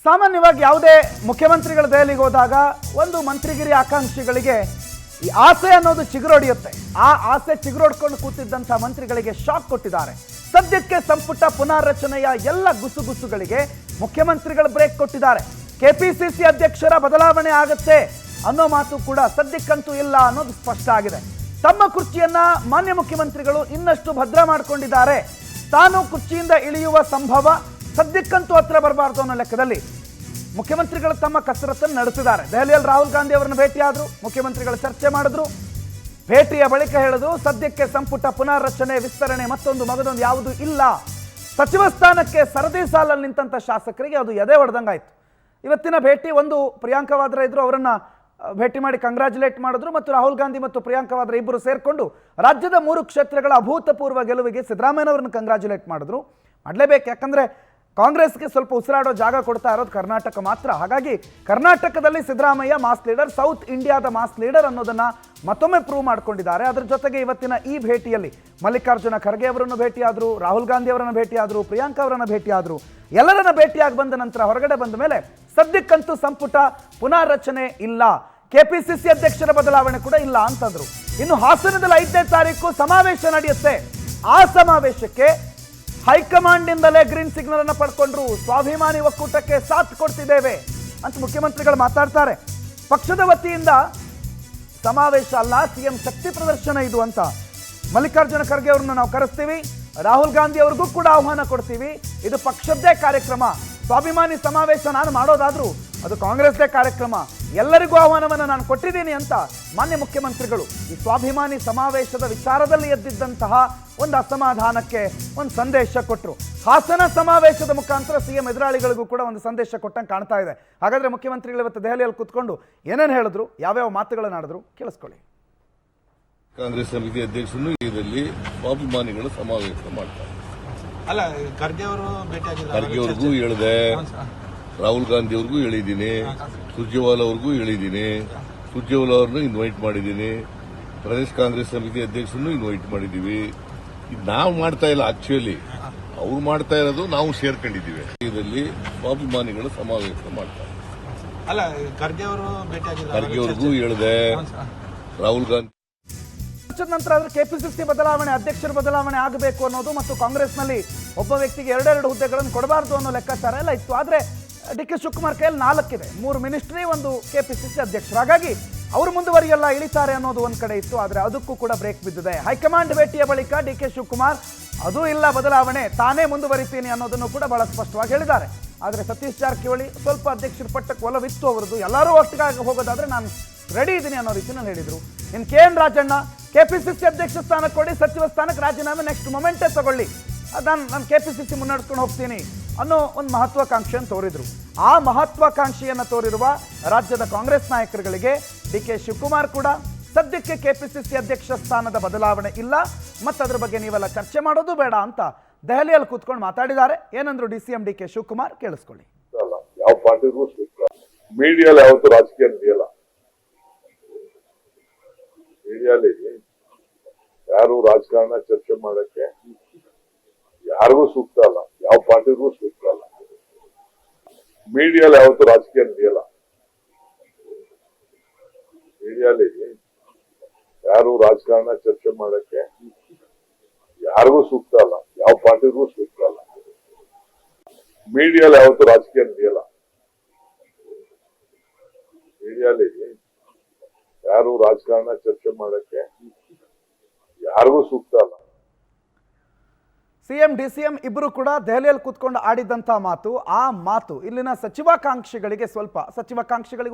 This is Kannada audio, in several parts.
ಸಾಮಾನ್ಯವಾಗಿ ಯಾವುದೇ ಮುಖ್ಯಮಂತ್ರಿಗಳ ದೆಹಲಿಗೆ ಹೋದಾಗ ಒಂದು ಮಂತ್ರಿಗಿರಿ ಆಕಾಂಕ್ಷಿಗಳಿಗೆ ಈ ಆಸೆ ಅನ್ನೋದು ಚಿಗುರೊಡೆಯುತ್ತೆ. ಆ ಆಸೆ ಚಿಗುರೊಡ್ಕೊಂಡು ಕೂತಿದ್ದಂಥ ಮಂತ್ರಿಗಳಿಗೆ ಶಾಕ್ ಕೊಟ್ಟಿದ್ದಾರೆ. ಸದ್ಯಕ್ಕೆ ಸಂಪುಟ ಪುನಾರಚನೆಯ ಎಲ್ಲ ಗುಸುಗುಸುಗಳಿಗೆ ಮುಖ್ಯಮಂತ್ರಿಗಳು ಬ್ರೇಕ್ ಕೊಟ್ಟಿದ್ದಾರೆ. ಕೆಪಿಸಿಸಿ ಅಧ್ಯಕ್ಷರ ಬದಲಾವಣೆ ಆಗುತ್ತೆ ಅನ್ನೋ ಮಾತು ಕೂಡ ಸದ್ಯಕ್ಕಂತೂ ಇಲ್ಲ ಅನ್ನೋದು ಸ್ಪಷ್ಟ ಆಗಿದೆ. ತಮ್ಮ ಕುರ್ಚಿಯನ್ನ ಮಾನ್ಯ ಮುಖ್ಯಮಂತ್ರಿಗಳು ಇನ್ನಷ್ಟು ಭದ್ರ ಮಾಡಿಕೊಂಡಿದ್ದಾರೆ. ತಾನು ಕುರ್ಚಿಯಿಂದ ಇಳಿಯುವ ಸಂಭವ ಸದ್ಯಕ್ಕಂತೂ ಹತ್ರ ಬರಬಾರ್ದು ಅನ್ನೋ ಲೆಕ್ಕದಲ್ಲಿ ಮುಖ್ಯಮಂತ್ರಿಗಳು ತಮ್ಮ ಕಸರತ್ತನ್ನು ನಡೆಸಿದ್ದಾರೆ. ದೆಹಲಿಯಲ್ಲಿ ರಾಹುಲ್ ಗಾಂಧಿ ಅವರನ್ನು ಭೇಟಿಯಾದರು, ಮುಖ್ಯಮಂತ್ರಿಗಳು ಚರ್ಚೆ ಮಾಡಿದ್ರು. ಭೇಟಿಯ ಬಳಿಕ ಹೇಳಿದ್ರು, ಸದ್ಯಕ್ಕೆ ಸಂಪುಟ ಪುನಾರಚನೆ ವಿಸ್ತರಣೆ ಮಗದೊಂದು ಯಾವುದೂ ಇಲ್ಲ. ಸಚಿವ ಸ್ಥಾನಕ್ಕೆ ಸರದಿ ಸಾಲಲ್ಲಿ ನಿಂತಹ ಶಾಸಕರಿಗೆ ಅದು ಎದೆ ಹೊಡೆದಂಗಾಯ್ತು. ಇವತ್ತಿನ ಭೇಟಿ ಒಂದು ಪ್ರಿಯಾಂಕಾ ವಾದ್ರಾ ಇದ್ರು, ಅವರನ್ನ ಭೇಟಿ ಮಾಡಿ ಕಂಗ್ರಾಚುಲೇಟ್ ಮಾಡಿದ್ರು ಮತ್ತು ರಾಹುಲ್ ಗಾಂಧಿ ಮತ್ತು ಪ್ರಿಯಾಂಕಾ ವಾದ್ರಾ ಇಬ್ಬರು ಸೇರಿಕೊಂಡು ರಾಜ್ಯದ 3 ಕ್ಷೇತ್ರಗಳ ಅಭೂತಪೂರ್ವ ಗೆಲುವಿಗೆ ಸಿದ್ದರಾಮಯ್ಯನವರನ್ನು ಕಂಗ್ರಾಚುಲೇಟ್ ಮಾಡಿದ್ರು. ಮಾಡಲೇಬೇಕು, ಯಾಕಂದ್ರೆ ಕಾಂಗ್ರೆಸ್ಗೆ ಸ್ವಲ್ಪ ಉಸಿರಾಡೋ ಜಾಗ ಕೊಡ್ತಾ ಇರೋದು ಕರ್ನಾಟಕ ಮಾತ್ರ. ಹಾಗಾಗಿ ಕರ್ನಾಟಕದಲ್ಲಿ ಸಿದ್ದರಾಮಯ್ಯ ಮಾಸ್ ಲೀಡರ್, ಸೌತ್ ಇಂಡಿಯಾದ ಮಾಸ್ ಲೀಡರ್ ಅನ್ನೋದನ್ನ ಮತ್ತೊಮ್ಮೆ ಪ್ರೂವ್ ಮಾಡ್ಕೊಂಡಿದ್ದಾರೆ. ಅದರ ಜೊತೆಗೆ ಇವತ್ತಿನ ಈ ಭೇಟಿಯಲ್ಲಿ ಮಲ್ಲಿಕಾರ್ಜುನ ಖರ್ಗೆ ಅವರನ್ನು ಭೇಟಿಯಾದರು, ರಾಹುಲ್ ಗಾಂಧಿ ಅವರನ್ನು ಭೇಟಿಯಾದರು, ಪ್ರಿಯಾಂಕಾ ಅವರನ್ನು ಭೇಟಿಯಾದರು. ಎಲ್ಲರನ್ನ ಭೇಟಿಯಾಗಿ ಬಂದ ನಂತರ ಹೊರಗಡೆ ಬಂದ ಮೇಲೆ ಸದ್ಯಕ್ಕಂತೂ ಸಂಪುಟ ಪುನಾರಚನೆ ಇಲ್ಲ, ಕೆಪಿಸಿಸಿ ಅಧ್ಯಕ್ಷರ ಬದಲಾವಣೆ ಕೂಡ ಇಲ್ಲ ಅಂತಂದ್ರು. ಇನ್ನು ಹಾಸನದಲ್ಲಿ 5ನೇ ತಾರೀಕು ಸಮಾವೇಶ ನಡೆಯುತ್ತೆ. ಆ ಸಮಾವೇಶಕ್ಕೆ ಹೈಕಮಾಂಡ್ ಇಂದಲೇ ಗ್ರೀನ್ ಸಿಗ್ನಲ್ ಅನ್ನು ಪಡ್ಕೊಂಡ್ರು. ಸ್ವಾಭಿಮಾನಿ ಒಕ್ಕೂಟಕ್ಕೆ ಸಾಥ್ ಕೊಡ್ತಿದ್ದೇವೆ ಅಂತ ಮುಖ್ಯಮಂತ್ರಿಗಳು ಮಾತಾಡ್ತಾರೆ. ಪಕ್ಷದ ವತಿಯಿಂದ ಸಮಾವೇಶ ಅಲ್ಲ, ಸಿಎಂ ಶಕ್ತಿ ಪ್ರದರ್ಶನ ಇದು ಅಂತ ಮಲ್ಲಿಕಾರ್ಜುನ ಖರ್ಗೆ ಅವರನ್ನು ನಾವು ಕರೆಸ್ತೀವಿ, ರಾಹುಲ್ ಗಾಂಧಿ ಅವ್ರಿಗೂ ಕೂಡ ಆಹ್ವಾನ ಕೊಡ್ತೀವಿ. ಇದು ಪಕ್ಷದ್ದೇ ಕಾರ್ಯಕ್ರಮ. ಸ್ವಾಭಿಮಾನಿ ಸಮಾವೇಶ ನಾನು ಮಾಡೋದಾದ್ರೂ ಅದು ಕಾಂಗ್ರೆಸ್ದೇ ಕಾರ್ಯಕ್ರಮ, ಎಲ್ಲರಿಗೂ ಆಹ್ವಾನವನ್ನು ನಾನು ಕೊಟ್ಟಿದ್ದೀನಿ ಅಂತ ಮಾನ್ಯ ಮುಖ್ಯಮಂತ್ರಿಗಳು ಈ ಸ್ವಾಭಿಮಾನಿ ಸಮಾವೇಶದ ವಿಚಾರದಲ್ಲಿ ಎದ್ದಿದ್ದಂತಹ ಒಂದು ಅಸಮಾಧಾನಕ್ಕೆ ಒಂದು ಸಂದೇಶ ಕೊಟ್ಟರು. ಹಾಸನ ಸಮಾವೇಶದ ಮುಖಾಂತರ ಸಿಎಂ ಎದುರಾಳಿಗಳಿಗೂ ಕೂಡ ಒಂದು ಸಂದೇಶ ಕೊಟ್ಟಂಗೆ ಕಾಣ್ತಾ ಇದೆ. ಹಾಗಾದ್ರೆ ಮುಖ್ಯಮಂತ್ರಿಗಳು ಇವತ್ತು ದೆಹಲಿಯಲ್ಲಿ ಕೂತ್ಕೊಂಡು ಏನೇನು ಹೇಳಿದ್ರು, ಯಾವ್ಯಾವ ಮಾತುಗಳನ್ನು ಆಡಿದ್ರು ಕೇಳಿಸ್ಕೊಳ್ಳಿ. ಕಾಂಗ್ರೆಸ್ ಸಮಿತಿ ಅಧ್ಯಕ್ಷರು ಇದರಲ್ಲಿ ಸ್ವಾಭಿಮಾನಿಗಳ ಸಮಾವೇಶ ಮಾಡ್ತಾರೆ. ಅಲ್ಲ, ಖರ್ಗೆ ಅವರು ಭೇಟಿಯಾಗಿದ್ದಾರೆ, ಖರ್ಗೆ ಅವ್ರಿಗೂ ಹೇಳಿದೆ, ರಾಹುಲ್ ಗಾಂಧಿ ಅವ್ರಿಗೂ ಹೇಳಿದ್ದೀನಿ, ಸುರ್ಜೇವಾಲಾ ಅವ್ರಿಗೂ ಹೇಳಿದ್ದೀನಿ, ಸುರ್ಜೇವಾಲಾ ಅವ್ರನ್ನ ಇನ್ವೈಟ್ ಮಾಡಿದ್ದೀನಿ, ಪ್ರದೇಶ ಕಾಂಗ್ರೆಸ್ ಸಮಿತಿ ಅಧ್ಯಕ್ಷರನ್ನು ಇನ್ವೈಟ್ ಮಾಡಿದ್ದೀವಿ. ಇದು ನಾವು ಮಾಡ್ತಾ ಇಲ್ಲ, ಆಕ್ಚುಲಿ ಅವ್ರು ಮಾಡ್ತಾ ಇರೋದು ನಾವು ಸೇರ್ಕೊಂಡಿದ್ದೀವಿ. ಇದರಲ್ಲಿ ಸ್ವಾಭಿಮಾನಿಗಳ ಸಮಾವೇಶ ಮಾಡ್ತಾರೆ. ಅಲ್ಲ, ಖರ್ಗೆ ಅವರು ಭೇಟಿಯಾಗಿದ್ದಾರೆ, ಖರ್ಗೆ ಅವ್ರಿಗೂ ಹೇಳಿದೆ, ರಾಹುಲ್ ಗಾಂಧಿ ನಂತರ ಆದ್ರೆ ಕೆಪಿಸಿಸಿ ಬದಲಾವಣೆ, ಅಧ್ಯಕ್ಷರ ಬದಲಾವಣೆ ಆಗಬೇಕು ಅನ್ನೋದು ಮತ್ತು ಕಾಂಗ್ರೆಸ್ನಲ್ಲಿ ಒಬ್ಬ ವ್ಯಕ್ತಿಗೆ 2 ಹುದ್ದೆಗಳನ್ನು ಕೊಡಬಾರದು ಅನ್ನೋ ಲೆಕ್ಕಾಚಾರ ಎಲ್ಲ ಇತ್ತು. ಆದ್ರೆ ಡಿ.ಕೆ. ಶಿವಕುಮಾರ್ ಕೈಯಲ್ಲಿ 4 ಇದೆ, 3 ಮಿನಿಸ್ಟ್ರಿ, 1 ಕೆಪಿಸಿಸಿ ಅಧ್ಯಕ್ಷರು. ಹಾಗಾಗಿ ಅವರು ಮುಂದುವರಿಯಲ್ಲ, ಇಳಿತಾರೆ ಅನ್ನೋದು ಒಂದ್ ಕಡೆ ಇತ್ತು. ಆದ್ರೆ ಅದಕ್ಕೂ ಕೂಡ ಬ್ರೇಕ್ ಬಿದ್ದಿದೆ. ಹೈಕಮಾಂಡ್ ಭೇಟಿಯ ಬಳಿಕ ಡಿ.ಕೆ. ಶಿವಕುಮಾರ್ ಅದೂ ಇಲ್ಲ ಬದಲಾವಣೆ, ತಾನೇ ಮುಂದುವರಿತೀನಿ ಅನ್ನೋದನ್ನು ಕೂಡ ಬಹಳ ಸ್ಪಷ್ಟವಾಗಿ ಹೇಳಿದ್ದಾರೆ. ಆದ್ರೆ ಸತೀಶ್ ಜಾರಕಿಹೊಳಿ ಸ್ವಲ್ಪ ಅಧ್ಯಕ್ಷರ ಪಟ್ಟಕ್ಕೆ ಒಲವಿತ್ತು ಅವರದ್ದು, ಎಲ್ಲರೂ ಒಟ್ಟಿಗಾಗಿ ಹೋಗೋದಾದ್ರೆ ನಾನು ರೆಡಿ ಇದ್ದೀನಿ ಅನ್ನೋ ರೀತಿಯಲ್ಲಿ ಹೇಳಿದ್ರು. ಇನ್ನು ಕೆ.ಎನ್. ರಾಜಣ್ಣ ಕೆಪಿಸಿಸಿ ಅಧ್ಯಕ್ಷ ಸ್ಥಾನ ಕೊಡಿ, ಸಚಿವ ಸ್ಥಾನಕ್ಕೆ ರಾಜೀನಾಮೆ ನೆಕ್ಸ್ಟ್ ಮೊಮೆಂಟೇ ತಗೊಳ್ಳಿ, ನಾನು ಕೆಪಿಸಿಸಿ ಮುನ್ನಡೆಸ್ಕೊಂಡು ಹೋಗ್ತೀನಿ ಅನ್ನೋ ಒಂದು ಮಹತ್ವಾಕಾಂಕ್ಷೆಯನ್ನು ತೋರಿದ್ರು. ಆ ಮಹತ್ವಾಕಾಂಕ್ಷೆಯನ್ನು ತೋರಿರುವ ರಾಜ್ಯದ ಕಾಂಗ್ರೆಸ್ ನಾಯಕರುಗಳಿಗೆ ಡಿ.ಕೆ. ಶಿವಕುಮಾರ್ ಕೂಡ ಸದ್ಯಕ್ಕೆ ಕೆಪಿಸಿಸಿ ಅಧ್ಯಕ್ಷ ಸ್ಥಾನದ ಬದಲಾವಣೆ ಇಲ್ಲ ಮತ್ತು ಅದ್ರ ಬಗ್ಗೆ ನೀವೆಲ್ಲ ಚರ್ಚೆ ಮಾಡೋದು ಬೇಡ ಅಂತ ದೆಹಲಿಯಲ್ಲಿ ಕೂತ್ಕೊಂಡು ಮಾತಾಡಿದ್ದಾರೆ. ಏನಂದ್ರು ಡಿ.ಸಿ.ಎಂ ಡಿ.ಕೆ. ಶಿವಕುಮಾರ್ ಕೇಳಿಸ್ಕೊಳ್ಳಿ. ಯಾವ ಪಾರ್ಟಿಗೂ ಮೀಡಿಯಲ್ಲಿ ಯಾವತ್ತು ರಾಜಕೀಯ ನಡೆಯಲ್ಲ. ಮೀಡಿಯಲ್ಲಿ ಯಾರು ರಾಜಕಾರಣ ಚರ್ಚೆ ಮಾಡಕ್ಕೆ ಯಾರಿಗೂ ಸೂಕ್ತ ಅಲ್ಲ, ಯಾವ ಪಾರ್ಟಿಗೂ ಸೂಕ್ತ ಅಲ್ಲ. ಮೀಡಿಯಲ್ಲಿ ಯಾವತ್ತು ರಾಜಕೀಯ ನಡೆಯಲ್ಲ. ಮೀಡಿಯಲ್ಲಿ ಯಾರು ರಾಜಕಾರಣ ಚರ್ಚೆ ಮಾಡಕ್ಕೆ ಯಾರಿಗೂ ಸೂಕ್ತ ಅಲ್ಲ, ಯಾವ ಪಾರ್ಟಿಗೂ ಸೂಕ್ತ ಅಲ್ಲ. ಮೀಡಿಯಲ್ಲಿ ಯಾವತ್ತು ರಾಜಕೀಯ ನಡೆಯಲ್ಲ. ಮೀಡಿಯಲ್ಲಿ ಯಾರು ರಾಜಕಾರಣ ಚರ್ಚೆ ಮಾಡಕ್ಕೆ ಯಾರಿಗೂ ಸೂಕ್ತ ಅಲ್ಲ. ಸಿಎಂ ಡಿ.ಸಿ.ಎಂ ಇಬ್ಬರು ಕೂಡ ದೆಹಲಿಯಲ್ಲಿ ಕೂತ್ಕೊಂಡು ಆಡಿದಂಥ ಮಾತು, ಆ ಮಾತು ಇಲ್ಲಿನ ಸಚಿವಾಕಾಂಕ್ಷಿಗಳಿಗೆ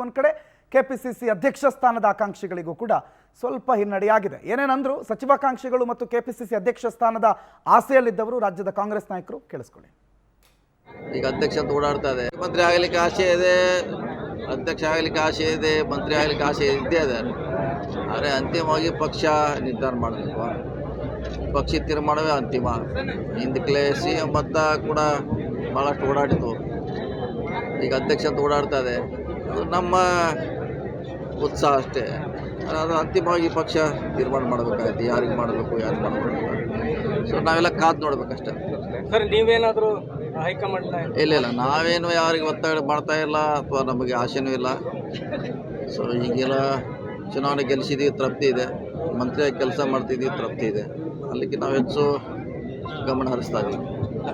ಒಂದ್ ಕಡೆ, ಕೆಪಿಸಿಸಿ ಅಧ್ಯಕ್ಷ ಸ್ಥಾನದ ಆಕಾಂಕ್ಷಿಗಳಿಗೂ ಕೂಡ ಸ್ವಲ್ಪ ಹಿನ್ನಡೆಯಾಗಿದೆ. ಏನೇನಂದ್ರು ಸಚಿವಾಕಾಂಕ್ಷಿಗಳು ಮತ್ತು ಕೆಪಿಸಿಸಿ ಅಧ್ಯಕ್ಷ ಸ್ಥಾನದ ಆಸೆಯಲ್ಲಿದ್ದವರು ರಾಜ್ಯದ ಕಾಂಗ್ರೆಸ್ ನಾಯಕರು ಕೇಳಿಸ್ಕೊಳ್ಳಿ. ಈಗ ಅಧ್ಯಕ್ಷ ಅಂತ ಓಡಾಡ್ತಾ ಇದೆ, ಮಂತ್ರಿ ಆಗಲಿಕ್ಕೆ ಆಸೆ ಇದೆ, ಅಧ್ಯಕ್ಷ ಆಗಲಿಕ್ಕೆ ಆಸೆ ಇದೆ, ಮಂತ್ರಿ ಆಗಲಿಕ್ಕೆ ಆಸೆ ಇದ್ದೇ ಇದೆ. ಆದರೆ ಅಂತಿಮವಾಗಿ ಪಕ್ಷ ನಿರ್ಧಾರ ಮಾಡಬೇಕು, ಪಕ್ಷ ತೀರ್ಮಾನವೇ ಅಂತಿಮ. ಹಿಂದಕ್ಕೆ ಸಿ.ಎಂ ಅಂತ ಕೂಡ ಭಾಳಷ್ಟು ಓಡಾಡಿತು, ಈಗ ಅಧ್ಯಕ್ಷ ಅಂತ ಓಡಾಡ್ತಾ ಇದೆ. ಅದು ನಮ್ಮ ಉತ್ಸಾಹ ಅಷ್ಟೇ. ಅದು ಅಂತಿಮವಾಗಿ ಪಕ್ಷ ತೀರ್ಮಾನ ಮಾಡಬೇಕಾಗುತ್ತೆ, ಯಾರಿಗೆ ಮಾಡಬೇಕು, ಯಾರು ಮಾಡಬೇಕು. ಸೊ ನಾವೆಲ್ಲ ಕಾದು ನೋಡ್ಬೇಕಷ್ಟೇ. ಸರ್, ನೀವೇನಾದರೂ ಇಲ್ಲ ನಾವೇನು ಯಾರಿಗೆ ಒತ್ತಡ ಮಾಡ್ತಾ ಇಲ್ಲ ಅಥವಾ ನಮಗೆ ಆಸೆನೂ ಇಲ್ಲ. ಸೊ ಈಗೆಲ್ಲ ಚುನಾವಣೆ ಗೆಲ್ಲಿಸಿದ್ದೀವಿ, ತೃಪ್ತಿ ಇದೆ. ಮಂತ್ರಿಯಾಗಿ ಕೆಲಸ ಮಾಡ್ತಿದ್ದೀವಿ, ತೃಪ್ತಿ ಇದೆ. ಅಲ್ಲಿಗೆ ನಾವು ಹೆಚ್ಚು ಗಮನ ಹರಿಸ್ತಾ ಇದ್ದೀವಿ.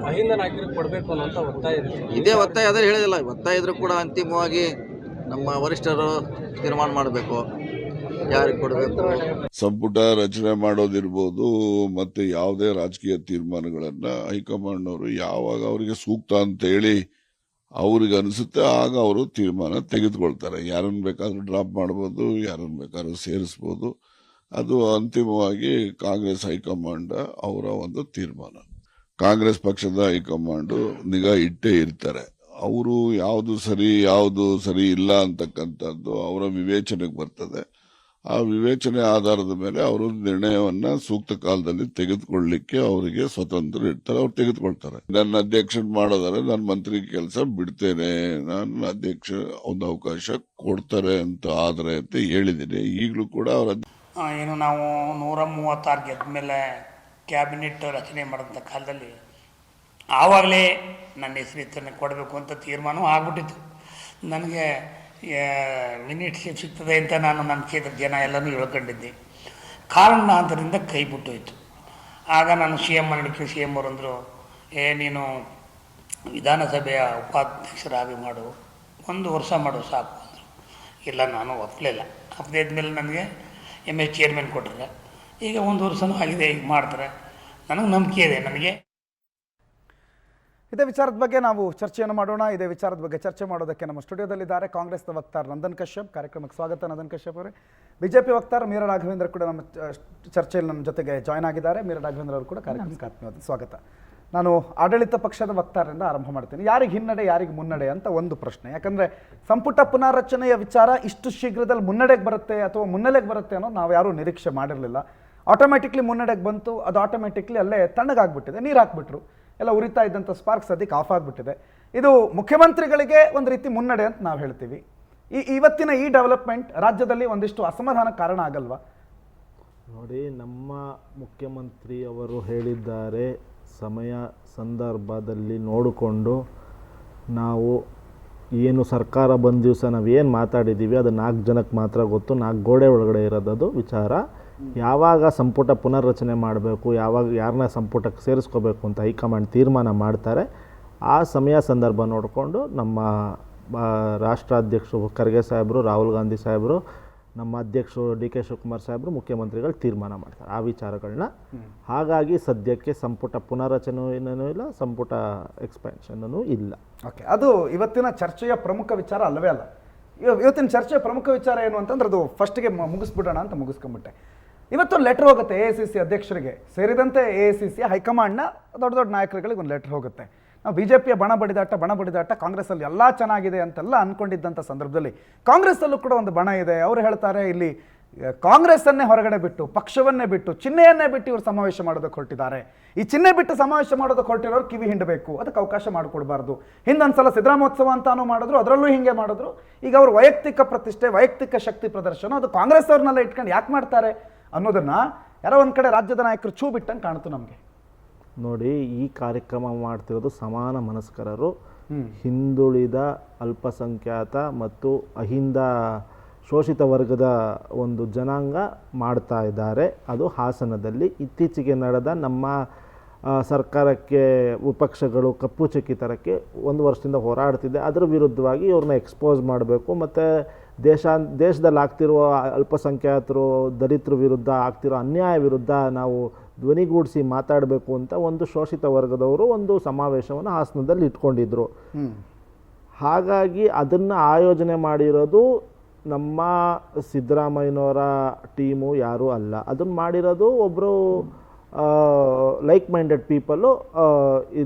ಅಹಿಂದ ನಾಯಕರಿಗೆ ಕೊಡಬೇಕು ಅನ್ನೋಂಥ ಒತ್ತಾಯ ಇದೆ. ಇದೇ ಒತ್ತಾಯ ಅದೇ ಹೇಳಿದಿಲ್ಲ, ಒತ್ತಾಯ ಇದ್ರೂ ಕೂಡ ಅಂತಿಮವಾಗಿ ನಮ್ಮ ವರಿಷ್ಠರು ತೀರ್ಮಾನ ಮಾಡಬೇಕು ಯಾರಿಗೆ ಕೊಡಬೇಕು. ಸಂಪುಟ ರಚನೆ ಮಾಡೋದಿರ್ಬೋದು ಮತ್ತೆ ಯಾವುದೇ ರಾಜಕೀಯ ತೀರ್ಮಾನಗಳನ್ನ ಹೈಕಮಾಂಡ್ ಅವರು ಯಾವಾಗ ಅವರಿಗೆ ಸೂಕ್ತ ಅಂತ ಹೇಳಿ ಅವ್ರಿಗೆ ಅನಿಸುತ್ತೆ ಆಗ ಅವರು ತೀರ್ಮಾನ ತೆಗೆದುಕೊಳ್ತಾರೆ. ಯಾರನ್ನು ಬೇಕಾದ್ರೂ ಡ್ರಾಪ್ ಮಾಡ್ಬೋದು, ಯಾರನ್ನು ಬೇಕಾದ್ರೂ ಸೇರಿಸ್ಬೋದು. ಅದು ಅಂತಿಮವಾಗಿ ಕಾಂಗ್ರೆಸ್ ಹೈಕಮಾಂಡ್ ಅವರ ಒಂದು ತೀರ್ಮಾನ. ಕಾಂಗ್ರೆಸ್ ಪಕ್ಷದ ಹೈಕಮಾಂಡ್ ನಿಗಾ ಇಟ್ಟೇ ಇರ್ತಾರೆ. ಅವರು ಯಾವುದು ಸರಿ ಇಲ್ಲ ಅಂತಕ್ಕಂಥದ್ದು ಅವರ ವಿವೇಚನೆಗೆ ಬರ್ತದೆ. ಆ ವಿವೇಚನೆ ಆಧಾರದ ಮೇಲೆ ಅವರು ನಿರ್ಣಯವನ್ನ ಸೂಕ್ತ ಕಾಲದಲ್ಲಿ ತೆಗೆದುಕೊಳ್ಳಲಿಕ್ಕೆ ಅವರಿಗೆ ಸ್ವತಂತ್ರ ಇರ್ತಾರೆ, ಅವ್ರು ತೆಗೆದುಕೊಳ್ತಾರೆ. ನನ್ನ ಅಧ್ಯಕ್ಷ ಮಾಡೋದಾದ್ರೆ ನಾನು ಮಂತ್ರಿ ಕೆಲಸ ಬಿಡ್ತೇನೆ, ನನ್ನ ಅಧ್ಯಕ್ಷ ಒಂದು ಅವಕಾಶ ಕೊಡ್ತಾರೆ ಅಂತ ಆದ್ರೆ ಅಂತ ಹೇಳಿದ್ದೀನಿ. ಈಗಲೂ ಕೂಡ ಅವರ ಏನು ನಾವು 136 ಗೆದ್ದ ಮೇಲೆ ಕ್ಯಾಬಿನೆಟ್ ರಚನೆ ಮಾಡಿದಂಥ ಕಾಲದಲ್ಲಿ ಆವಾಗಲೇ ನನ್ನ ಹೆಸರಿತ್ತನ್ನು ಕೊಡಬೇಕು ಅಂತ ತೀರ್ಮಾನ ಆಗ್ಬಿಟ್ಟಿತ್ತು. ನನಗೆ ಮಿನಿಟ್ಸ್ ಸಿಗ್ತದೆ ಅಂತ ನಾನು ನನ್ನ ಕ್ಷೇತ್ರದ ಜನ ಎಲ್ಲನೂ ಹೇಳ್ಕೊಂಡಿದ್ದೆ. ಕಾರಣಾಂತರದಿಂದ ಕೈ ಬಿಟ್ಟೋಯ್ತು. ಆಗ ನಾನು CM ನಡಕ್ಕೆ CM ಅವರಂದರು, ನೀನು ವಿಧಾನಸಭೆಯ ಉಪಾಧ್ಯಕ್ಷರಾಗಿ ಮಾಡು, 1 ವರ್ಷ ಮಾಡು ಸಾಕು ಅಂದರು. ಇಲ್ಲ, ನಾನು ಒಪ್ಪಲಿಲ್ಲ. ಒಪ್ಪದಿದ್ಮೇಲೆ ನನಗೆ MS ಚೇರ್ಮನ್ ಕೊಟ್ಟರೆ ಈಗ 1 ವರ್ಷನೂ ಆಗಿದೆ, ಈಗ ಮಾಡ್ತಾರೆ. ನನಗೆ ನಂಬಿಕೆ ಇದೆ. ನನಗೆ ಇದೇ ವಿಚಾರದ ಬಗ್ಗೆ ನಾವು ಚರ್ಚೆಯನ್ನು ಮಾಡೋಣ. ಇದೇ ವಿಚಾರದ ಬಗ್ಗೆ ಚರ್ಚೆ ಮಾಡೋದಕ್ಕೆ ನಮ್ಮ ಸ್ಟುಡಿಯೋದಲ್ಲಿದ್ದಾರೆ ಕಾಂಗ್ರೆಸ್ನ ವಕ್ತಾರ ನಂದನ್ ಕಶ್ಯಪ್. ಕಾರ್ಯಕ್ರಮಕ್ಕೆ ಸ್ವಾಗತ ನಂದನ್ ಕಶ್ಯಪ್ ಅವರೇ. ಬಿಜೆಪಿ ವಕ್ತಾರ ಮೀರಾ ರಾಘವೇಂದ್ರ ಕೂಡ ನಮ್ಮ ಚರ್ಚೆಯಲ್ಲಿ ನಮ್ಮ ಜೊತೆಗೆ ಜಾಯ್ನ್ ಆಗಿದ್ದಾರೆ. ಮೀರಾ ರಾಘವೇಂದ್ರ ಅವರು ಕೂಡ ಕಾರ್ಯಕ್ರಮಕ್ಕೆ ಆತ್ಮೀಯವಾದ ಸ್ವಾಗತ. ನಾನು ಆಡಳಿತ ಪಕ್ಷದ ವಕ್ತಾರರಿಂದ ಆರಂಭ ಮಾಡ್ತೀನಿ. ಯಾರಿಗೆ ಹಿನ್ನಡೆ ಯಾರಿಗೆ ಮುನ್ನಡೆ ಅಂತ ಒಂದು ಪ್ರಶ್ನೆ. ಯಾಕಂದರೆ ಸಂಪುಟ ಪುನಾರಚನೆಯ ವಿಚಾರ ಇಷ್ಟು ಶೀಘ್ರದಲ್ಲಿ ಮುನ್ನಡೆಗೆ ಬರುತ್ತೆ ಅಥವಾ ಮುನ್ನೆಲೆಗೆ ಬರುತ್ತೆ ಅನ್ನೋದು ನಾವು ಯಾರೂ ನಿರೀಕ್ಷೆ ಮಾಡಿರಲಿಲ್ಲ. ಆಟೋಮೆಟಿಕ್ಲಿ ಮುನ್ನಡೆಗೆ ಬಂತು. ಅದು ಆಟೋಮೆಟಿಕ್ಲಿ ಅಲ್ಲೇ ತಣ್ಣಗಾಗ್ಬಿಟ್ಟಿದೆ, ನೀರು ಹಾಕ್ಬಿಟ್ರು. ಎಲ್ಲ ಉರಿತಾ ಇದ್ದಂಥ ಸ್ಪಾರ್ಕ್ ಸದ್ಯಕ್ಕೆ ಆಫ್ ಆಗಿಬಿಟ್ಟಿದೆ. ಇದು ಮುಖ್ಯಮಂತ್ರಿಗಳಿಗೆ ಒಂದು ರೀತಿ ಮುನ್ನಡೆ ಅಂತ ನಾವು ಹೇಳ್ತೀವಿ. ಇವತ್ತಿನ ಈ ಡೆವಲಪ್ಮೆಂಟ್ ರಾಜ್ಯದಲ್ಲಿ ಒಂದಿಷ್ಟು ಅಸಮಾಧಾನ ಕಾರಣ ಆಗಲ್ವಾ? ನೋಡಿ, ನಮ್ಮ ಮುಖ್ಯಮಂತ್ರಿ ಅವರು ಹೇಳಿದ್ದಾರೆ, ಸಮಯ ಸಂದರ್ಭದಲ್ಲಿ ನೋಡಿಕೊಂಡು ನಾವು ಏನು ಸರ್ಕಾರ ಬಂದ ದಿವಸ ನಾವೇನು ಮಾತಾಡಿದ್ದೀವಿ ಅದು 4 ಜನಕ್ಕೆ ಮಾತ್ರ ಗೊತ್ತು. 4 ಗೋಡೆ ಒಳಗಡೆ ಇರೋದದು ವಿಚಾರ. ಯಾವಾಗ ಸಂಪುಟ ಪುನರ್ರಚನೆ ಮಾಡಬೇಕು, ಯಾವಾಗ ಯಾರನ್ನ ಸಂಪುಟಕ್ಕೆ ಸೇರಿಸ್ಕೋಬೇಕು ಅಂತ ಹೈಕಮಾಂಡ್ ತೀರ್ಮಾನ ಮಾಡ್ತಾರೆ, ಆ ಸಮಯ ಸಂದರ್ಭ ನೋಡಿಕೊಂಡು ನಮ್ಮ ರಾಷ್ಟ್ರಾಧ್ಯಕ್ಷರು ಖರ್ಗೆ ಸಾಹೇಬರು, ರಾಹುಲ್ ಗಾಂಧಿ ಸಾಹೇಬರು, ನಮ್ಮ ಅಧ್ಯಕ್ಷರು DK ಶಿವಕುಮಾರ್ ಸಾಹೇಬರು, ಮುಖ್ಯಮಂತ್ರಿಗಳು ತೀರ್ಮಾನ ಮಾಡ್ತಾರೆ ಆ ವಿಚಾರಗಳನ್ನ. ಹಾಗಾಗಿ ಸದ್ಯಕ್ಕೆ ಸಂಪುಟ ಪುನರ್ರಚನೆಯೂ ಇಲ್ಲ, ಸಂಪುಟ ಎಕ್ಸ್ಪ್ಯಾನ್ಷನ್ನೂ ಇಲ್ಲ. ಓಕೆ, ಅದು ಇವತ್ತಿನ ಚರ್ಚೆಯ ಪ್ರಮುಖ ವಿಚಾರ ಅಲ್ಲವೇ ಅಲ್ಲ. ಇವತ್ತಿನ ಚರ್ಚೆಯ ಪ್ರಮುಖ ವಿಚಾರ ಏನು ಅಂತಂದ್ರೆ ಅದು ಫಸ್ಟ್ಗೆ ಮುಗಿಸ್ಬಿಡೋಣ ಅಂತ ಮುಗಿಸ್ಕೊಂಬಿಟ್ಟೆ. ಇವತ್ತೊಂದು ಲೆಟರ್ ಹೋಗುತ್ತೆ AICC ಅಧ್ಯಕ್ಷರಿಗೆ ಸೇರಿದಂತೆ AICC ಹೈಕಮಾಂಡ್ನ ದೊಡ್ಡ ದೊಡ್ಡ ನಾಯಕರುಗಳಿಗೆ ಒಂದು ಲೆಟರ್ ಹೋಗುತ್ತೆ. ನಾವು BJPಯ ಬಣ ಬಡಿದಾಟ ಕಾಂಗ್ರೆಸ್ಸಲ್ಲಿ ಎಲ್ಲ ಚೆನ್ನಾಗಿದೆ ಅಂತೆಲ್ಲ ಅಂದ್ಕೊಂಡಿದ್ದಂಥ ಸಂದರ್ಭದಲ್ಲಿ ಕಾಂಗ್ರೆಸ್ಸಲ್ಲೂ ಕೂಡ ಒಂದು ಬಣ ಇದೆ. ಅವರು ಹೇಳ್ತಾರೆ, ಇಲ್ಲಿ ಕಾಂಗ್ರೆಸ್ಸನ್ನೇ ಹೊರಗಡೆ ಬಿಟ್ಟು, ಪಕ್ಷವನ್ನೇ ಬಿಟ್ಟು, ಚಿಹ್ನೆಯನ್ನೇ ಬಿಟ್ಟು ಇವರು ಸಮಾವೇಶ ಮಾಡೋದಕ್ಕೆ ಹೊರಟಿದ್ದಾರೆ. ಈ ಚಿಹ್ನೆ ಬಿಟ್ಟು ಸಮಾವೇಶ ಮಾಡೋದಕ್ಕೆ ಹೊರಟಿರೋರು ಕಿವಿ ಹಿಂಡಬೇಕು, ಅದಕ್ಕೆ ಅವಕಾಶ ಮಾಡಿಕೊಡ್ಬಾರ್ದು. ಹಿಂದೊಂದ್ಸಲ ಸಿದ್ದರಾಮೋತ್ಸವ ಅಂತಾನು ಮಾಡಿದ್ರು, ಅದರಲ್ಲೂ ಹಿಂಗೆ ಮಾಡಿದ್ರು. ಈಗ ಅವರು ವೈಯಕ್ತಿಕ ಪ್ರತಿಷ್ಠೆ, ವೈಯಕ್ತಿಕ ಶಕ್ತಿ ಪ್ರದರ್ಶನ, ಅದು ಕಾಂಗ್ರೆಸ್ ಅವ್ರನ್ನೆಲ್ಲ ಇಟ್ಕೊಂಡು ಯಾಕೆ ಮಾಡ್ತಾರೆ ಅನ್ನೋದನ್ನ ಯಾರೋ ಒಂದು ಕಡೆ ರಾಜ್ಯದ ನಾಯಕರು ಛೂ ಬಿಟ್ಟಂಗೆ ಕಾಣ್ತು ನಮಗೆ. ನೋಡಿ, ಈ ಕಾರ್ಯಕ್ರಮ ಮಾಡ್ತಿರೋದು ಸಮಾನ ಮನಸ್ಕರರು, ಹಿಂದುಳಿದ, ಅಲ್ಪಸಂಖ್ಯಾತ ಮತ್ತು ಅಹಿಂದ ಶೋಷಿತ ವರ್ಗದ ಒಂದು ಜನಾಂಗ ಮಾಡ್ತಾ ಇದ್ದಾರೆ. ಅದು ಹಾಸನದಲ್ಲಿ ಇತ್ತೀಚೆಗೆ ನಡೆದ ನಮ್ಮ ಸರ್ಕಾರಕ್ಕೆ ವಿಪಕ್ಷಗಳು ಕಪ್ಪು ಚುಕ್ಕಿ ತರಕ್ಕೆ 1 ವರ್ಷದಿಂದ ಹೋರಾಡ್ತಿದೆ. ಅದರ ವಿರುದ್ಧವಾಗಿ ಇವ್ರನ್ನ ಎಕ್ಸ್ಪೋಸ್ ಮಾಡಬೇಕು ಮತ್ತು ದೇಶದಲ್ಲಿ ಆಗ್ತಿರುವ ಅಲ್ಪಸಂಖ್ಯಾತರು, ದಲಿತರ ವಿರುದ್ಧ ಆಗ್ತಿರೋ ಅನ್ಯಾಯ ವಿರುದ್ಧ ನಾವು ಧ್ವನಿಗೂಡಿಸಿ ಮಾತಾಡಬೇಕು ಅಂತ ಒಂದು ಶೋಷಿತ ವರ್ಗದವರು ಒಂದು ಸಮಾವೇಶವನ್ನು ಹಾಸನದಲ್ಲಿ ಇಟ್ಕೊಂಡಿದ್ರು. ಹಾಗಾಗಿ ಅದನ್ನು ಆಯೋಜನೆ ಮಾಡಿರೋದು ನಮ್ಮ ಸಿದ್ದರಾಮಯ್ಯನವರ ಟೀಮು ಯಾರೂ ಅಲ್ಲ. ಅದನ್ನು ಮಾಡಿರೋದು ಒಬ್ಬರು ಲೈಕ್ ಮೈಂಡೆಡ್ ಪೀಪಲ್ಲು,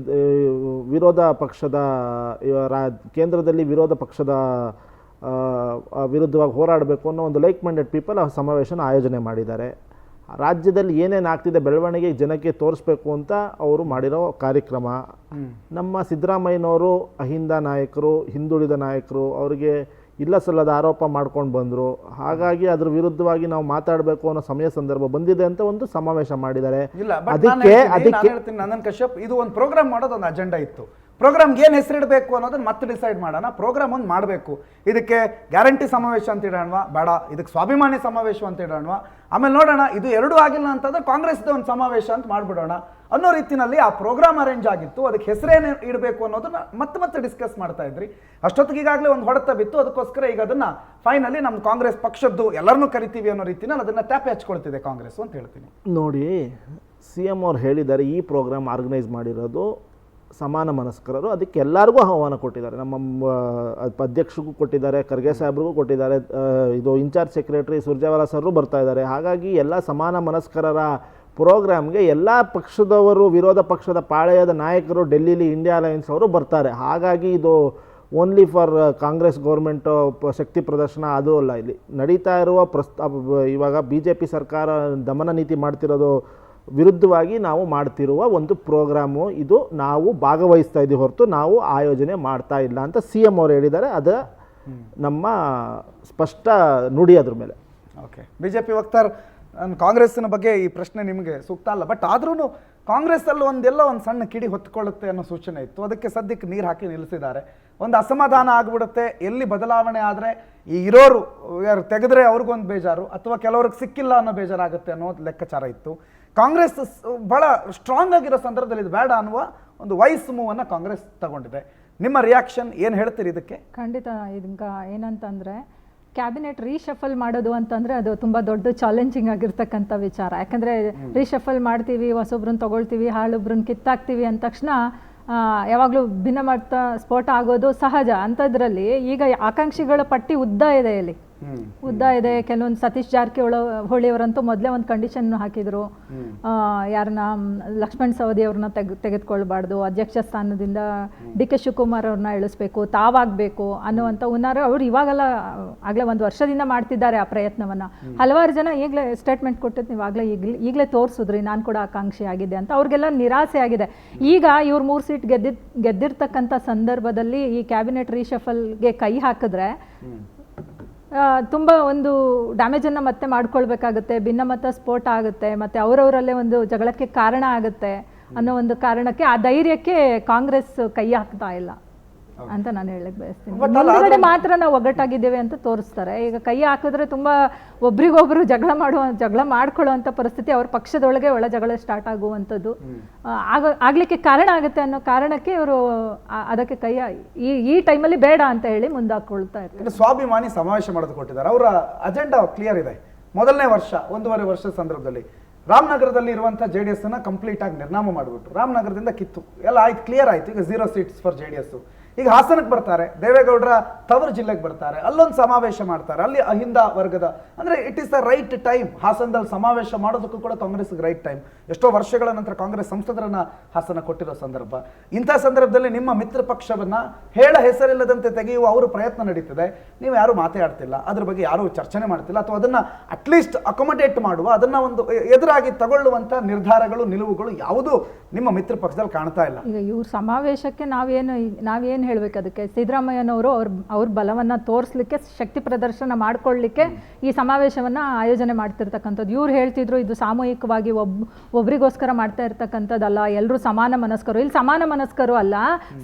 ವಿರೋಧ ಪಕ್ಷದ ಕೇಂದ್ರದಲ್ಲಿ ವಿರೋಧ ಪಕ್ಷದ ವಿರುದ್ಧವಾಗಿ ಹೋರಾಡಬೇಕು ಅನ್ನೋ ಒಂದು ಲೈಕ್ ಮೈಂಡೆಡ್ ಪೀಪಲ್ ಆ ಸಮಾವೇಶನ ಆಯೋಜನೆ ಮಾಡಿದ್ದಾರೆ. ರಾಜ್ಯದಲ್ಲಿ ಏನೇನು ಆಗ್ತಿದೆ ಬೆಳವಣಿಗೆ ಜನಕ್ಕೆ ತೋರಿಸ್ಬೇಕು ಅಂತ ಅವರು ಮಾಡಿರೋ ಕಾರ್ಯಕ್ರಮ. ನಮ್ಮ ಸಿದ್ದರಾಮಯ್ಯನವರು ಅಹಿಂದ ನಾಯಕರು, ಹಿಂದುಳಿದ ನಾಯಕರು, ಅವರಿಗೆ ಇಲ್ಲ ಸಲ್ಲದ ಆರೋಪ ಮಾಡ್ಕೊಂಡು ಬಂದರು. ಹಾಗಾಗಿ ಅದ್ರ ವಿರುದ್ಧವಾಗಿ ನಾವು ಮಾತಾಡಬೇಕು ಅನ್ನೋ ಸಮಯ ಸಂದರ್ಭ ಬಂದಿದೆ ಅಂತ ಒಂದು ಸಮಾವೇಶ ಮಾಡಿದ್ದಾರೆ. ಇಲ್ಲ, ನಂದನ್ ಕಶ್ಯಪ್, ಇದು ಒಂದು ಪ್ರೋಗ್ರಾಮ್ ಮಾಡೋದು ಒಂದು ಅಜೆಂಡಾ ಇತ್ತು. ಪ್ರೋಗ್ರಾಮ್ಗೆ ಏನು ಹೆಸರಿಡಬೇಕು ಅನ್ನೋದನ್ನ ಮತ್ತೆ ಡಿಸೈಡ್ ಮಾಡೋಣ. ಪ್ರೋಗ್ರಾಮ್ ಒಂದು ಮಾಡಬೇಕು. ಇದಕ್ಕೆ ಗ್ಯಾರಂಟಿ ಸಮಾವೇಶ ಅಂತ ಇಡೋಣವಾ, ಬೇಡ ಇದಕ್ಕೆ ಸ್ವಾಭಿಮಾನಿ ಸಮಾವೇಶ ಅಂತ ಇಡೋಣವಾ, ಆಮೇಲೆ ನೋಡೋಣ ಇದು ಎರಡೂ ಆಗಿಲ್ಲ ಅಂತಂದ್ರೆ ಕಾಂಗ್ರೆಸ್ದ ಒಂದು ಸಮಾವೇಶ ಅಂತ ಮಾಡಿಬಿಡೋಣ ಅನ್ನೋ ರೀತಿಯಲ್ಲಿ ಆ ಪ್ರೋಗ್ರಾಮ್ ಅರೇಂಜ್ ಆಗಿತ್ತು. ಅದಕ್ಕೆ ಹೆಸರೇನು ಇಡಬೇಕು ಅನ್ನೋದನ್ನ ಮತ್ತೆ ಡಿಸ್ಕಸ್ ಮಾಡ್ತಾ ಇದ್ರಿ. ಅಷ್ಟೊತ್ತಿಗೆ ಈಗಾಗಲೇ ಒಂದು ಹೊಡೆತ ಬಿತ್ತು. ಅದಕ್ಕೋಸ್ಕರ ಈಗ ಅದನ್ನ ಫೈನಲಿ ನಮ್ಮ ಕಾಂಗ್ರೆಸ್ ಪಕ್ಷದ್ದು ಎಲ್ಲರನ್ನೂ ಕರಿತೀವಿ ಅನ್ನೋ ರೀತಿನಲ್ಲಿ ಅದನ್ನ ಟ್ಯಾಪೆ ಹಚ್ಕೊಳ್ತಿದೆ ಕಾಂಗ್ರೆಸ್ ಅಂತ ಹೇಳ್ತೀನಿ. ನೋಡಿ, CM ಅವ್ರು ಹೇಳಿದ್ದಾರೆ ಈ ಪ್ರೋಗ್ರಾಮ್ ಆರ್ಗನೈಸ್ ಮಾಡಿರೋದು ಸಮಾನ ಮನಸ್ಕರರು, ಅದಕ್ಕೆ ಎಲ್ಲರಿಗೂ ಆಹ್ವಾನ ಕೊಟ್ಟಿದ್ದಾರೆ. ನಮ್ಮ ಅಧ್ಯಕ್ಷರಿಗೂ ಕೊಟ್ಟಿದ್ದಾರೆ, ಖರ್ಗೆ ಸಾಹೇಬ್ರಿಗೂ ಕೊಟ್ಟಿದ್ದಾರೆ, ಇದು ಇನ್ಚಾರ್ಜ್ ಸೆಕ್ರೆಟರಿ ಸುರ್ಜೇವಾಲಾ ಸರ್ರು ಬರ್ತಾ ಇದ್ದಾರೆ. ಹಾಗಾಗಿ ಎಲ್ಲ ಸಮಾನ ಮನಸ್ಕರರ ಪ್ರೋಗ್ರಾಮ್ಗೆ ಎಲ್ಲ ಪಕ್ಷದವರು, ವಿರೋಧ ಪಕ್ಷದ ಪಾಳೆಯದ ನಾಯಕರು, ಡೆಲ್ಲಿಲಿ ಇಂಡಿಯಾ ಅಲಯನ್ಸ್ ಅವರು ಬರ್ತಾರೆ. ಹಾಗಾಗಿ ಇದು ಓನ್ಲಿ ಫಾರ್ ಕಾಂಗ್ರೆಸ್ ಗೌರ್ಮೆಂಟ್ ಶಕ್ತಿ ಪ್ರದರ್ಶನ ಅದು ಅಲ್ಲ. ಇಲ್ಲಿ ನಡೀತಾ ಇರುವ ಇವಾಗ BJP ಸರ್ಕಾರ ದಮನ ನೀತಿ ಮಾಡ್ತಿರೋದು ವಿರುದ್ಧವಾಗಿ ನಾವು ಮಾಡ್ತಿರುವ ಒಂದು ಪ್ರೋಗ್ರಾಮು ಇದು. ನಾವು ಭಾಗವಹಿಸ್ತಾ ಇದ್ದೀವಿ ಹೊರತು ನಾವು ಆಯೋಜನೆ ಮಾಡ್ತಾ ಇಲ್ಲ ಅಂತ CM ಅವರು ಹೇಳಿದ್ದಾರೆ. ಅದು ನಮ್ಮ ಸ್ಪಷ್ಟ ನುಡಿ ಅದ್ರ ಮೇಲೆ. ಓಕೆ, BJP ವಕ್ತಾರ್, ಕಾಂಗ್ರೆಸ್ಸಿನ ಬಗ್ಗೆ ಈ ಪ್ರಶ್ನೆ ನಿಮಗೆ ಸೂಕ್ತ ಅಲ್ಲ, ಬಟ್ ಆದ್ರೂ ಕಾಂಗ್ರೆಸ್ಸಲ್ಲಿ ಒಂದು ಸಣ್ಣ ಕಿಡಿ ಹೊತ್ಕೊಳ್ಳುತ್ತೆ ಅನ್ನೋ ಸೂಚನೆ ಇತ್ತು. ಅದಕ್ಕೆ ಸದ್ಯಕ್ಕೆ ನೀರು ಹಾಕಿ ನಿಲ್ಲಿಸಿದ್ದಾರೆ. ಒಂದು ಅಸಮಾಧಾನ ಆಗ್ಬಿಡುತ್ತೆ. ಎಲ್ಲಿ ಬದಲಾವಣೆ ಆದರೆ ಈ ಇರೋರು ಯಾರು ತೆಗೆದ್ರೆ ಅವ್ರಿಗೊಂದು ಬೇಜಾರು, ಅಥವಾ ಕೆಲವ್ರಿಗೆ ಸಿಕ್ಕಿಲ್ಲ ಅನ್ನೋ ಬೇಜಾರಾಗುತ್ತೆ ಅನ್ನೋ ಲೆಕ್ಕಾಚಾರ ಇತ್ತು. ಕಾಂಗ್ರೆಸ್ ಬಹಳ ಸ್ಟ್ರಾಂಗ್ ಆಗಿರೋ ಸಂದರ್ಭದಲ್ಲಿ ಇದು ಬೇಡ ಅನ್ನುವ ಒಂದು ವೈಸ್ ಮೂವ್ ಅನ್ನು ಕಾಂಗ್ರೆಸ್ ತಗೊಂಡಿದೆ. ನಿಮ್ಮ ರಿಯಾಕ್ಷನ್ ಏನು ಹೇಳ್ತೀರಿ ಇದಕ್ಕೆ? ಖಂಡಿತ ಇದಕ್ಕೆ ಏನಂತಂದರೆ, ಕ್ಯಾಬಿನೆಟ್ ರೀಶಫಲ್ ಮಾಡೋದು ಅಂತಂದರೆ ಅದು ತುಂಬ ದೊಡ್ಡ ಚಾಲೆಂಜಿಂಗ್ ಆಗಿರ್ತಕ್ಕಂಥ ವಿಚಾರ. ಯಾಕಂದರೆ ರೀಶಫಲ್ ಮಾಡ್ತೀವಿ, ಹೊಸೊಬ್ರನ್ನ ತೊಗೊಳ್ತೀವಿ, ಹಾಳೊಬ್ರನ್ನ ಕಿತ್ತಾಕ್ತೀವಿ ಅಂದ ತಕ್ಷಣ ಯಾವಾಗಲೂ ಭಿನ್ನಮತ ಸ್ಫೋಟ ಆಗೋದು ಸಹಜ. ಅಂಥದ್ರಲ್ಲಿ ಈಗ ಆಕಾಂಕ್ಷಿಗಳ ಪಟ್ಟಿ ಉದ್ದ ಇದೆ, ಇಲ್ಲಿ ಉದ್ದ ಇದೆ. ಕೆಲವೊಂದು ಸತೀಶ್ ಜಾರಕಿಹೊಳಿ ಅವರಂತೂ ಮೊದಲೇ ಒಂದು ಕಂಡೀಷನ್ ಹಾಕಿದ್ರು, ಯಾರನ್ನ ಲಕ್ಷ್ಮಣ್ ಸವದಿ ಅವ್ರನ್ನ ತೆಗೆದುಕೊಳ್ಬಾರ್ದು, ಅಧ್ಯಕ್ಷ ಸ್ಥಾನದಿಂದ DK ಶಿವಕುಮಾರ್ ಅವ್ರನ್ನ ಇಳಿಸ್ಬೇಕು, ತಾವಾಗಬೇಕು ಅನ್ನುವಂಥ ಹುನ್ನಾರ ಅವ್ರು ಇವಾಗೆಲ್ಲ ಆಗಲೇ ಒಂದು ವರ್ಷದಿಂದ ಮಾಡ್ತಿದ್ದಾರೆ ಆ ಪ್ರಯತ್ನವನ್ನು. ಹಲವಾರು ಜನ ಈಗಲೇ ಸ್ಟೇಟ್ಮೆಂಟ್ ಕೊಟ್ಟಿದ್ದು, ನೀವು ಈಗಲೇ ತೋರಿಸಿದ್ರಿ ನಾನು ಕೂಡ ಆಕಾಂಕ್ಷಿ ಆಗಿದೆ ಅಂತ. ಅವ್ರಿಗೆಲ್ಲ ನಿರಾಸೆ ಆಗಿದೆ. ಈಗ ಇವ್ರು 3 ಸೀಟ್ ಗೆದ್ದಿರ್ತಕ್ಕಂಥ ಸಂದರ್ಭದಲ್ಲಿ ಈ ಕ್ಯಾಬಿನೆಟ್ ರೀಶಫಲ್ಗೆ ಕೈ ಹಾಕಿದ್ರೆ ತುಂಬ ಒಂದು ಡ್ಯಾಮೇಜನ್ನು ಮತ್ತೆ ಮಾಡ್ಕೊಳ್ಬೇಕಾಗುತ್ತೆ, ಭಿನ್ನಮತ ಸ್ಫೋಟ ಆಗುತ್ತೆ, ಮತ್ತು ಅವರವರಲ್ಲೇ ಒಂದು ಜಗಳಕ್ಕೆ ಕಾರಣ ಆಗುತ್ತೆ ಅನ್ನೋ ಒಂದು ಕಾರಣಕ್ಕೆ, ಆ ಧೈರ್ಯಕ್ಕೆ ಕಾಂಗ್ರೆಸ್ ಕೈ ಹಾಕ್ತಾ ಇಲ್ಲ ಅಂತ ನಾನು ಹೇಳಕ್ ಬಯಸ್ತೀನಿ. ಮುಂದುಗಡೆ ಮಾತ್ರ ನಾವು ಒಗ್ಗಟ್ಟಾಗಿದ್ದೇವೆ ಅಂತ ತೋರಿಸ್ತಾರೆ. ಈಗ ಕೈ ಹಾಕಿದ್ರೆ ತುಂಬ ಒಬ್ರಿಗೊಬ್ರು ಜಗಳ ಮಾಡ್ಕೊಳ್ಳುವಂಥ ಪರಿಸ್ಥಿತಿ ಅವ್ರ ಪಕ್ಷದೊಳಗೆ ಒಳ ಜಗಳ ಸ್ಟಾರ್ಟ್ ಆಗುವಂಥದ್ದು ಆಗ್ಲಿಕ್ಕೆ ಕಾರಣ ಆಗುತ್ತೆ ಅನ್ನೋ ಕಾರಣಕ್ಕೆ ಇವರು ಅದಕ್ಕೆ ಕೈ ಈ ಟೈಮಲ್ಲಿ ಬೇಡ ಅಂತ ಹೇಳಿ ಮುಂದಾಕೊಳ್ತಾ ಇರ್ತಾರೆ. ಸ್ವಾಭಿಮಾನಿ ಸಮಾವೇಶ ಮಾಡೋದು ಕೊಟ್ಟಿದ್ದಾರೆ. ಅವರ ಅಜೆಂಡಾ ಕ್ಲಿಯರ್ ಇದೆ. ಮೊದಲನೇ ವರ್ಷ, 1.5 ವರ್ಷದ ಸಂದರ್ಭದಲ್ಲಿ ರಾಮನಗರದಲ್ಲಿ ಇರುವಂಥ JDS ಅನ್ನ ಕಂಪ್ಲೀಟ್ ಆಗಿ ನಿರ್ನಾಮ ಮಾಡಿಬಿಟ್ರು. ರಾಮನಗರದಿಂದ ಕಿತ್ತು ಎಲ್ಲ ಆಯ್ತು, ಕ್ಲಿಯರ್ ಆಯ್ತು. ಈಗ 0 ಸೀಟ್ಸ್ ಫಾರ್ JDS. ಈಗ ಹಾಸನಕ್ಕೆ ಬರ್ತಾರೆ, ದೇವೇಗೌಡರ ತವರು ಜಿಲ್ಲೆಗೆ ಬರ್ತಾರೆ, ಅಲ್ಲೊಂದು ಸಮಾವೇಶ ಮಾಡ್ತಾರೆ. ಅಲ್ಲಿ ಅಹಿಂದ ವರ್ಗದ ಅಂದ್ರೆ it is the right time. ಹಾಸನದಲ್ಲಿ ಸಮಾವೇಶ ಮಾಡೋದಕ್ಕೂ ಕೂಡ ಕಾಂಗ್ರೆಸ್ಗೆ ರೈಟ್ ಟೈಮ್. ಎಷ್ಟೋ ವರ್ಷಗಳ ನಂತರ ಕಾಂಗ್ರೆಸ್ ಸಂಸದರನ್ನ ಹಾಸನ ಕೊಟ್ಟಿರೋ ಸಂದರ್ಭ. ಇಂಥ ಸಂದರ್ಭದಲ್ಲಿ ನಿಮ್ಮ ಮಿತ್ರ ಪಕ್ಷವನ್ನ ಹೆಸರಿಲ್ಲದಂತೆ ತೆಗೆಯುವ ಅವರು ಪ್ರಯತ್ನ ನಡೀತಿದೆ. ನೀವು ಯಾರು ಮಾತಾಡ್ತಿಲ್ಲ, ಅದ್ರ ಬಗ್ಗೆ ಯಾರು ಚರ್ಚನೆ ಮಾಡ್ತಿಲ್ಲ, ಅಥವಾ ಅದನ್ನ ಅಟ್ಲೀಸ್ಟ್ ಅಕೊಮಡೇಟ್ ಮಾಡುವ, ಅದನ್ನ ಒಂದು ಎದುರಾಗಿ ತಗೊಳ್ಳುವಂತ ನಿರ್ಧಾರಗಳು, ನಿಲುವುಗಳು ಯಾವುದೂ ನಿಮ್ಮ ಮಿತ್ರ ಪಕ್ಷದಲ್ಲಿ ಕಾಣ್ತಾ ಇಲ್ಲ. ಈಗ ಇವ್ರ ಸಮಾವೇಶಕ್ಕೆ ನಾವೇನು ಹೇಳ್ಬೇಕು, ಅದಕ್ಕೆ ಸಿದ್ದರಾಮಯ್ಯನವರು ಅವ್ರ ಬಲವನ್ನ ತೋರಿಸ್ಲಿಕ್ಕೆ, ಶಕ್ತಿ ಪ್ರದರ್ಶನ ಮಾಡ್ಕೊಳ್ಳಿಕ್ಕೆ ಈ ಸಮಾವೇಶವನ್ನ ಆಯೋಜನೆ ಮಾಡ್ತಿರ್ತಕ್ಕಂಥದ್ದು. ಇವ್ರು ಹೇಳ್ತಿದ್ರು ಇದು ಸಾಮೂಹಿಕವಾಗಿ ಒಬ್ರಿಗೋಸ್ಕರ ಮಾಡ್ತಾ ಇರ್ತಕ್ಕಂಥದ್ದಲ್ಲ, ಎಲ್ಲರೂ ಸಮಾನ ಮನಸ್ಕರು. ಇಲ್ಲಿ ಸಮಾನ ಮನಸ್ಕರು ಅಲ್ಲ,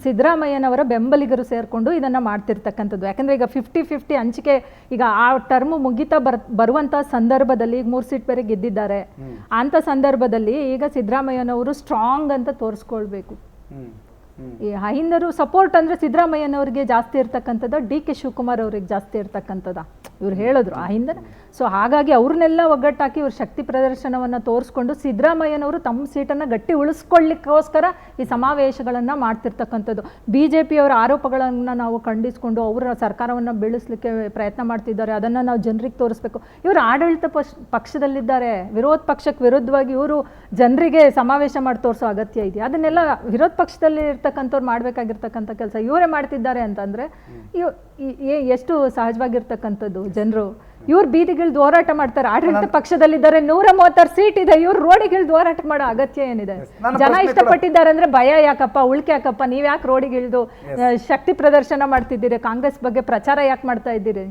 ಸಿದ್ದರಾಮಯ್ಯನವರ ಬೆಂಬಲಿಗರು ಸೇರ್ಕೊಂಡು ಇದನ್ನ ಮಾಡ್ತಿರ್ತಕ್ಕಂಥದ್ದು. ಯಾಕಂದ್ರೆ ಈಗ 50-50 ಹಂಚಿಕೆ, ಈಗ ಆ ಟರ್ಮ್ ಮುಗಿತಾ ಬರುವಂತ ಸಂದರ್ಭದಲ್ಲಿ ಈಗ 3 ಸೀಟ್ ಬೇರೆ ಗೆದ್ದಿದ್ದಾರೆ. ಅಂತ ಸಂದರ್ಭದಲ್ಲಿ ಈಗ ಸಿದ್ದರಾಮಯ್ಯನವರು ಸ್ಟ್ರಾಂಗ್ ಅಂತ ತೋರಿಸ್ಕೊಳ್ಬೇಕು. ಈ ಅಹಿಂದರು ಸಪೋರ್ಟ್ ಅಂದ್ರೆ ಸಿದ್ದರಾಮಯ್ಯನವ್ರಿಗೆ ಜಾಸ್ತಿ ಇರ್ತಕ್ಕಂಥದ್ದು, DK ಶಿವಕುಮಾರ್ ಅವ್ರಿಗೆ ಜಾಸ್ತಿ ಇರ್ತಕ್ಕಂಥದ್ದು ಇವ್ರು ಹೇಳಿದ್ರು ಅಹಿಂದರ. ಸೊ ಹಾಗಾಗಿ ಅವ್ರನ್ನೆಲ್ಲ ಒಗ್ಗಟ್ಟಾಕಿ ಇವ್ರು ಶಕ್ತಿ ಪ್ರದರ್ಶನವನ್ನು ತೋರಿಸ್ಕೊಂಡು ಸಿದ್ದರಾಮಯ್ಯನವರು ತಮ್ಮ ಸೀಟನ್ನು ಗಟ್ಟಿ ಉಳಿಸ್ಕೊಳ್ಳಿಕ್ಕೋಸ್ಕರ ಈ ಸಮಾವೇಶಗಳನ್ನು ಮಾಡ್ತಿರ್ತಕ್ಕಂಥದ್ದು. BJP ಅವರ ಆರೋಪಗಳನ್ನು ನಾವು ಖಂಡಿಸ್ಕೊಂಡು ಅವರ ಸರ್ಕಾರವನ್ನು ಬೀಳಿಸ್ಲಿಕ್ಕೆ ಪ್ರಯತ್ನ ಮಾಡ್ತಿದ್ದಾರೆ, ಅದನ್ನು ನಾವು ಜನರಿಗೆ ತೋರಿಸ್ಬೇಕು. ಇವರು ಆಡಳಿತ ಪಕ್ಷದಲ್ಲಿದ್ದಾರೆ, ವಿರೋಧ ಪಕ್ಷಕ್ಕೆ ವಿರುದ್ಧವಾಗಿ ಇವರು ಜನರಿಗೆ ಸಮಾವೇಶ ಮಾಡಿ ತೋರಿಸೋ ಅಗತ್ಯ ಇದೆಯಾ? ಅದನ್ನೆಲ್ಲ ವಿರೋಧ ಪಕ್ಷದಲ್ಲಿ ಇರ್ತಕ್ಕಂಥವ್ರು ಮಾಡಬೇಕಾಗಿರ್ತಕ್ಕಂಥ ಕೆಲಸ ಇವರೇ ಮಾಡ್ತಿದ್ದಾರೆ ಅಂತಂದರೆ ಎಷ್ಟು ಸಹಜವಾಗಿರ್ತಕ್ಕಂಥದ್ದು. ಜನರು ಇವ್ರು ಬೀದಿಗಿಳಿದು ಹೋರಾಟ ಮಾಡ್ತಾರೆ, ಆಡಳಿತ ಪಕ್ಷದಲ್ಲಿದ್ದಾರೆ, 136 ಸೀಟ್ ಇದೆ, ಇವ್ರು ರೋಡಿಗಿಳಿದು ಹೋರಾಟ ಮಾಡೋ ಅಗತ್ಯ ಏನಿದೆ? ಜನ ಇಷ್ಟಪಟ್ಟಿದ್ದಾರೆ ಅಂದ್ರೆ ಭಯ ಯಾಕಪ್ಪ, ಉಳ್ಕೆ ಯಾಕಪ್ಪ, ನೀವ್ ಯಾಕೆ ರೋಡಿಗಿಳಿದು ಶಕ್ತಿ ಪ್ರದರ್ಶನ ಮಾಡ್ತಿದ್ದೀರಿ, ಕಾಂಗ್ರೆಸ್ ಬಗ್ಗೆ ಪ್ರಚಾರ ಯಾಕೆ ಮಾಡ್ತಾ ಇದ್ದೀರಿ?